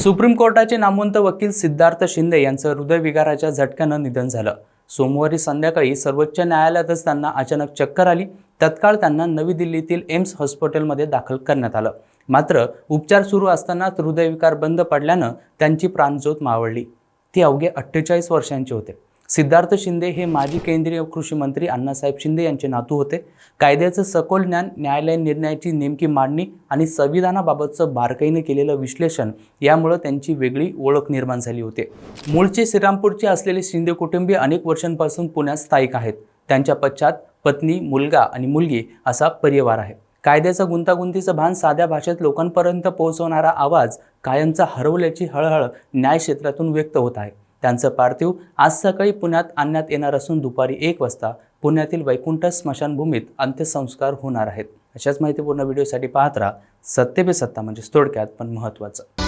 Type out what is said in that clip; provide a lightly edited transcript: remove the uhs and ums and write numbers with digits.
Supreme कोर्टाचे नामवंत वकील सिद्धार्थ शिंदे यांचं हृदयविकाराच्या झटक्यानं निधन झालं। सोमवारी संध्याकाळी सर्वोच्च न्यायालयात असताना अचानक चक्कर आली। तत्काळ त्यांना नवी दिल्लीतील एम्स हॉस्पिटलमध्ये दाखल करण्यात आलं। मात्र उपचार सुरू असतानाच हृदयविकार बंद पडल्यानं त्यांची प्राणज्योत मावळली। ते अवघे 48 वर्षांचे होते। सिद्धार्थ शिंदे हे माजी केंद्रीय कृषी मंत्री अण्णासाहेब शिंदे यांचे नातू होते। कायद्याचं सखोल ज्ञान, न्यायालयीन निर्णयाची नेमकी मांडणी आणि संविधानाबाबतचं बारकाईने केलेलं विश्लेषण यामुळे त्यांची वेगळी ओळख निर्माण झाली होती। मूळचे श्रीरामपूरचे असलेले शिंदे कुटुंबीय अनेक वर्षांपासून पुण्यात स्थायिक आहेत। त्यांच्या पश्चात पत्नी, मुलगा आणि मुलगी असा परिवार आहे। कायद्याचं गुंतागुंतीचं भान साध्या भाषेत लोकांपर्यंत पोहोचवणारा आवाज कायमचा हरवल्याची हळहळ न्याय क्षेत्रातून व्यक्त होत आहे। त्यांचं पार्थिव आज सकाळी पुण्यात आणण्यात येणार असून दुपारी 1 वाजता पुण्यातील वैकुंठ स्मशानभूमीत अंत्यसंस्कार होणार आहेत। अशाच माहितीपूर्ण व्हिडिओसाठी पाहत राहा सत्य पे सत्ता, म्हणजे थोडक्यात पण महत्त्वाचं।